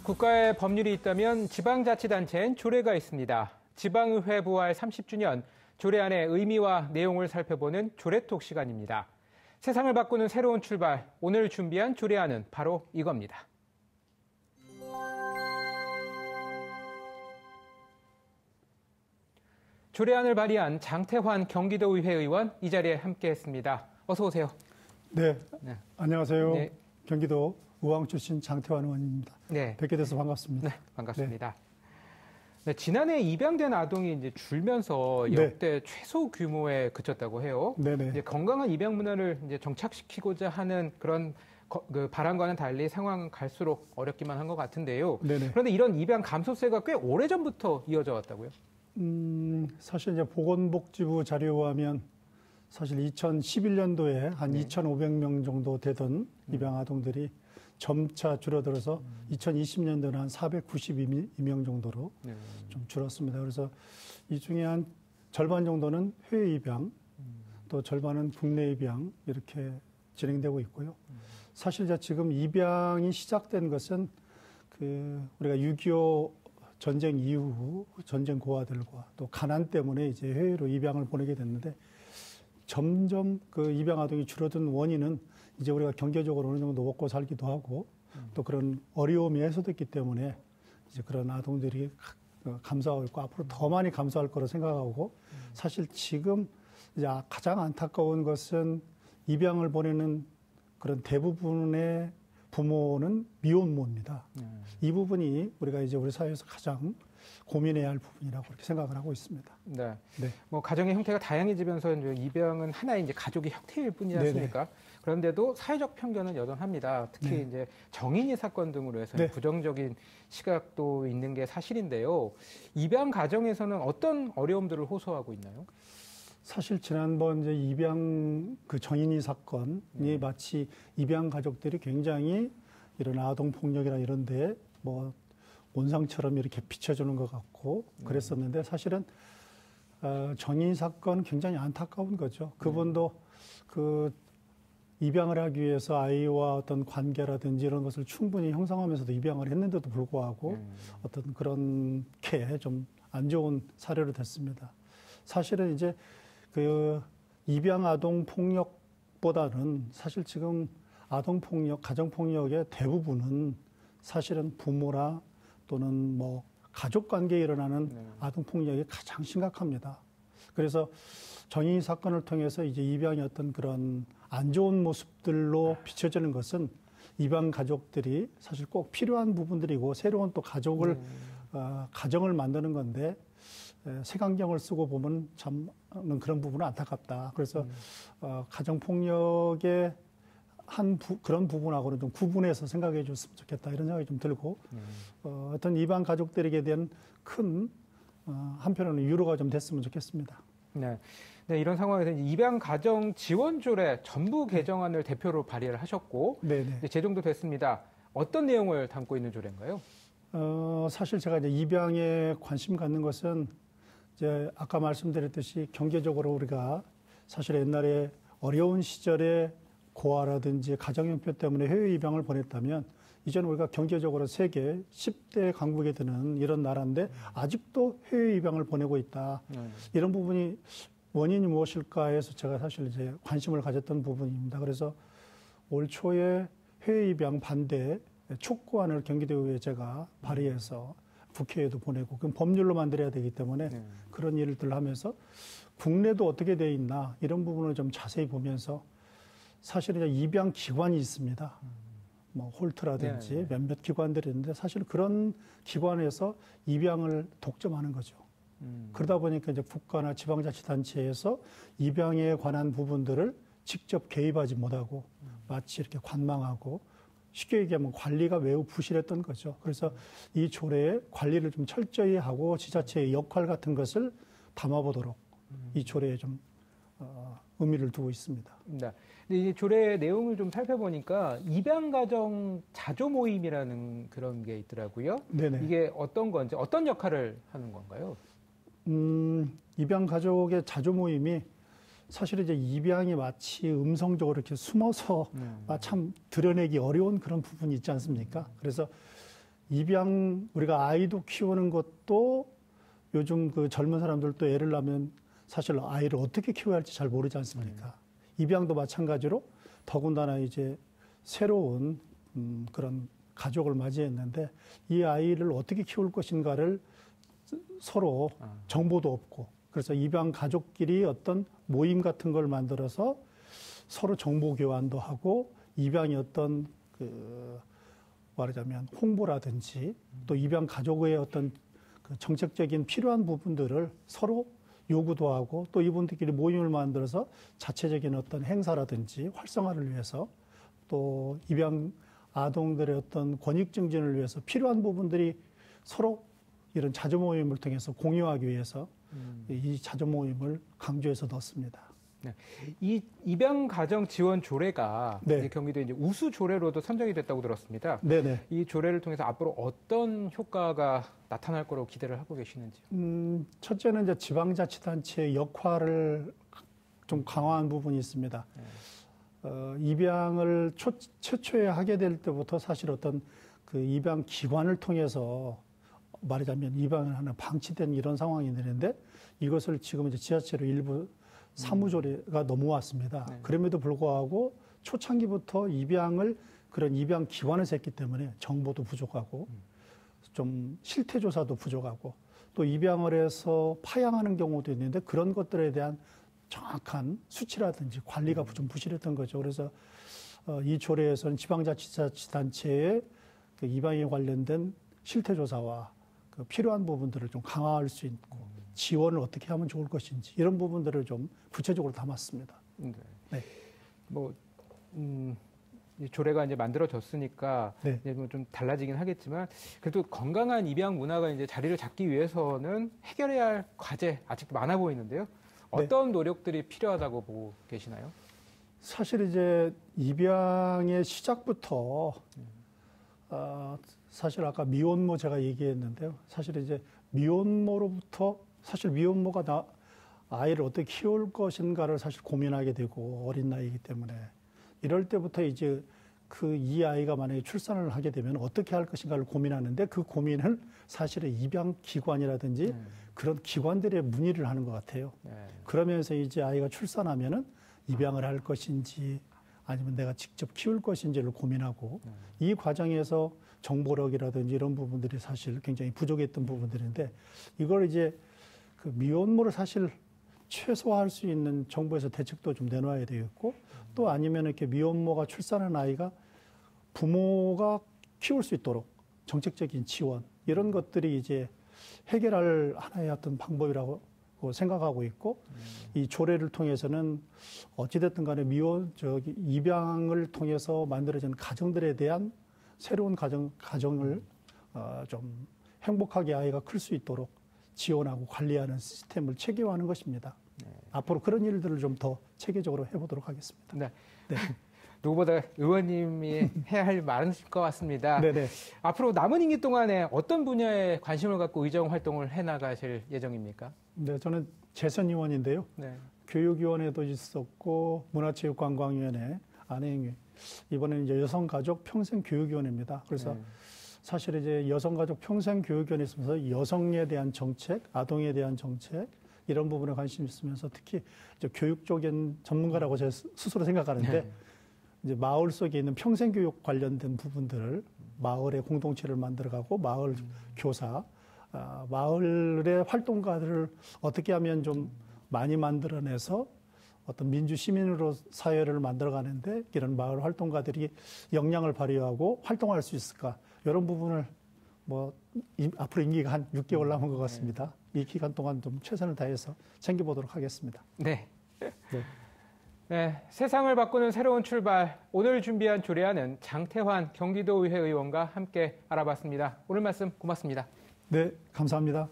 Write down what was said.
국가의 법률이 있다면 지방자치단체엔 조례가 있습니다. 지방의회 부활 30주년, 조례 안의 의미와 내용을 살펴보는 조례톡 시간입니다. 세상을 바꾸는 새로운 출발, 오늘 준비한 조례안은 바로 이겁니다. 조례안을 발의한 장태환 경기도의회 의원 이 자리에 함께했습니다. 어서 오세요. 네, 안녕하세요. 네. 경기도 의왕 출신 장태환 의원입니다. 네. 뵙게 돼서 반갑습니다. 네, 반갑습니다. 네, 지난해 입양된 아동이 이제 줄면서 역대 최소 규모에 그쳤다고 해요. 네네. 이제 건강한 입양 문화를 이제 정착시키고자 하는 그런 그 바람과는 달리 상황은 갈수록 어렵기만 한 것 같은데요. 네네. 그런데 이런 입양 감소세가 꽤 오래전부터 이어져 왔다고요? 사실 이제 보건복지부 자료에 의하면 사실 2011년도에 한 2,500명 정도 되던 입양 아동들이 점차 줄어들어서 2020년도는 한 492명 정도로 좀 줄었습니다. 그래서 이 중에 한 절반 정도는 해외 입양, 또 절반은 국내 입양 이렇게 진행되고 있고요. 사실 이제 지금 입양이 시작된 것은 우리가 6.25 전쟁 이후 전쟁 고아들과 또 가난 때문에 이제 해외로 입양을 보내게 됐는데 점점 그 입양 아동이 줄어든 원인은 이제 우리가 경제적으로 어느 정도 먹고 살기도 하고 또 그런 어려움이 해소됐기 때문에 이제 그런 아동들이 감소하고 있고 앞으로 더 많이 감소할 거로 생각하고 사실 지금 이제 가장 안타까운 것은 입양을 보내는 그런 대부분의 부모는 미혼모입니다. 이 부분이 우리가 이제 우리 사회에서 가장 고민해야 할 부분이라고 그렇게 생각을 하고 있습니다. 네. 뭐 가정의 형태가 다양해지면서 이제 입양은 하나의 이제 가족의 형태일 뿐이지 않습니까? 네네. 그런데도 사회적 편견은 여전합니다. 특히 이제 정인이 사건 등으로 해서 부정적인 시각도 있는 게 사실인데요. 입양 가정에서는 어떤 어려움들을 호소하고 있나요? 사실 지난번 이제 입양 그 정인이 사건이 마치 입양 가족들이 굉장히 이런 아동 폭력이나 이런데 뭐 온상처럼 이렇게 비춰주는 것 같고 그랬었는데 사실은 정인이 사건 굉장히 안타까운 거죠. 그분도 그 입양을 하기 위해서 아이와 어떤 관계라든지 이런 것을 충분히 형성하면서도 입양을 했는데도 불구하고 어떤 그렇게 좀 안 좋은 사례로 됐습니다. 사실은 이제 그 입양 아동 폭력보다는 사실 지금 아동 폭력, 가정 폭력의 대부분은 사실은 부모나 또는 뭐 가족 관계에 일어나는 아동 폭력이 가장 심각합니다. 그래서 정인이 사건을 통해서 이제 입양의 어떤 그런 안 좋은 모습들로 비춰지는 것은 입양 가족들이 사실 꼭 필요한 부분들이고 새로운 또 가족을 가정을 만드는 건데 색안경을 쓰고 보면 참 그런 부분은 안타깝다. 그래서 가정폭력의 그런 부분하고는 좀 구분해서 생각해 줬으면 좋겠다. 이런 생각이 좀 들고 어떤 입양 가족들에게 대한 큰 한편으로는 위로가 좀 됐으면 좋겠습니다. 네, 이런 상황에서 입양 가정 지원 조례 전부 개정안을 대표로 발의를 하셨고 제정도 됐습니다. 어떤 내용을 담고 있는 조례인가요? 사실 제가 이제 입양에 관심 갖는 것은 이제 아까 말씀드렸듯이 경제적으로 우리가 사실 옛날에 어려운 시절에 고아라든지 가정 형편 때문에 해외 입양을 보냈다면 이제는 우리가 경제적으로 세계 10대 강국에 드는 이런 나라인데 아직도 해외 입양을 보내고 있다. 이런 부분이 원인이 무엇일까 해서 제가 사실 이제 관심을 가졌던 부분입니다. 그래서 올 초에 해외 입양 반대 촉구안을 경기도의회에 제가 발의해서 국회에도 보내고 그럼 법률로 만들어야 되기 때문에 그런 일들을 하면서 국내도 어떻게 돼 있나 이런 부분을 좀 자세히 보면서 사실은 입양 기관이 있습니다. 뭐 홀트라든지 몇몇 기관들이 있는데 사실 그런 기관에서 입양을 독점하는 거죠. 그러다 보니까 이제 국가나 지방자치단체에서 입양에 관한 부분들을 직접 개입하지 못하고 마치 이렇게 관망하고 쉽게 얘기하면 관리가 매우 부실했던 거죠. 그래서 이 조례에 관리를 좀 철저히 하고 지자체의 역할 같은 것을 담아보도록 이 조례에 좀 의미를 두고 있습니다. 네. 근데 이 조례 내용을 좀 살펴보니까 입양가정 자조 모임이라는 그런 게 있더라고요. 네네. 이게 어떤 건지 어떤 역할을 하는 건가요? 입양가족의 자조 모임이 사실 이제 입양이 마치 음성적으로 이렇게 숨어서 참 드러내기 어려운 그런 부분이 있지 않습니까? 그래서 입양 우리가 아이도 키우는 것도 요즘 그 젊은 사람들도 애를 낳으면 사실 아이를 어떻게 키워야 할지 잘 모르지 않습니까? 입양도 마찬가지로 더군다나 이제 새로운 그런 가족을 맞이했는데 이 아이를 어떻게 키울 것인가를 서로 정보도 없고 그래서 입양 가족끼리 어떤 모임 같은 걸 만들어서 서로 정보 교환도 하고 입양의 어떤 그 말하자면 홍보라든지 또 입양 가족의 어떤 그 정책적인 필요한 부분들을 서로 요구도 하고 또 이분들끼리 모임을 만들어서 자체적인 어떤 행사라든지 활성화를 위해서 또 입양 아동들의 어떤 권익 증진을 위해서 필요한 부분들이 서로 이런 자조 모임을 통해서 공유하기 위해서 이 자조 모임을 강조해서 넣습니다. 네. 이 입양 가정 지원 조례가 네. 경기도 이제 우수 조례로도 선정이 됐다고 들었습니다. 네네. 이 조례를 통해서 앞으로 어떤 효과가 나타날 거로 기대를 하고 계시는지요? 첫째는 이제 지방자치단체의 역할을 좀 강화한 부분이 있습니다. 입양을 최초에 하게 될 때부터 사실 어떤 그 입양 기관을 통해서 말하자면 입양을 하는 방치된 이런 상황이 되는데 이것을 지금 이제 지자체로 일부 사무조례가 넘어왔습니다. 네. 그럼에도 불구하고 초창기부터 입양을 그런 입양 기관에서 했기 때문에 정보도 부족하고 좀 실태조사도 부족하고 또 입양을 해서 파양하는 경우도 있는데 그런 것들에 대한 정확한 수치라든지 관리가 좀 부실했던 거죠. 그래서 이 조례에서는 지방자치단체의 그 입양에 관련된 실태조사와 그 필요한 부분들을 좀 강화할 수 있고 지원을 어떻게 하면 좋을 것인지 이런 부분들을 좀 구체적으로 담았습니다. 네. 네. 뭐 이 조례가 이제 만들어졌으니까 네. 이제 뭐 좀 달라지긴 하겠지만 그래도 건강한 입양 문화가 이제 자리를 잡기 위해서는 해결해야 할 과제 아직도 많아 보이는데요. 어떤 노력들이 필요하다고 보고 계시나요? 사실 이제 입양의 시작부터 사실 아까 미혼모 제가 얘기했는데요. 사실 이제 미혼모로부터 사실 미혼모가 아이를 어떻게 키울 것인가를 사실 고민하게 되고 어린 나이이기 때문에 이럴 때부터 이제 이 아이가 만약에 출산을 하게 되면 어떻게 할 것인가를 고민하는데 그 고민을 사실은 입양 기관이라든지 그런 기관들의 문의를 하는 것 같아요. 그러면서 이제 아이가 출산하면은 입양을 할 것인지 아니면 내가 직접 키울 것인지를 고민하고 이 과정에서 정보력이라든지 이런 부분들이 사실 굉장히 부족했던 부분들인데 이걸 이제 그 미혼모를 사실 최소화할 수 있는 정부에서 대책도 좀 내놔야 되겠고 또 아니면 이렇게 미혼모가 출산한 아이가 부모가 키울 수 있도록 정책적인 지원 이런 것들이 이제 해결할 하나의 어떤 방법이라고 생각하고 있고 이 조례를 통해서는 어찌됐든 간에 입양을 통해서 만들어진 가정들에 대한 새로운 가정을 좀 행복하게 아이가 클 수 있도록 지원하고 관리하는 시스템을 체계화하는 것입니다. 네. 앞으로 그런 일들을 좀 더 체계적으로 해보도록 하겠습니다. 네. 네. 누구보다 의원님이 해야 할 많으실 것 같습니다. 네네. 앞으로 남은 임기 동안에 어떤 분야에 관심을 갖고 의정 활동을 해나가실 예정입니까? 네, 저는 재선 의원인데요. 네. 교육위원회도 있었고 문화체육관광위원회, 안행위, 이번에는 이제 여성가족 평생교육위원회입니다. 그래서 사실 이제 여성가족 평생교육위원회 있으면서 여성에 대한 정책, 아동에 대한 정책 이런 부분에 관심이 있으면서 특히 이제 교육 쪽인 전문가라고 제가 스스로 생각하는데 이제 마을 속에 있는 평생교육 관련된 부분들을 마을의 공동체를 만들어가고 마을 교사, 마을의 활동가들을 어떻게 하면 좀 많이 만들어내서 어떤 민주 시민으로 사회를 만들어가는데 이런 마을 활동가들이 역량을 발휘하고 활동할 수 있을까 이런 부분을 뭐 앞으로 임기가 한 6개월 남은 것 같습니다. 이 기간 동안 좀 최선을 다해서 챙겨보도록 하겠습니다. 네. 네. 네, 세상을 바꾸는 새로운 출발. 오늘 준비한 조례안은 장태환 경기도의회 의원과 함께 알아봤습니다. 오늘 말씀 고맙습니다. 네, 감사합니다.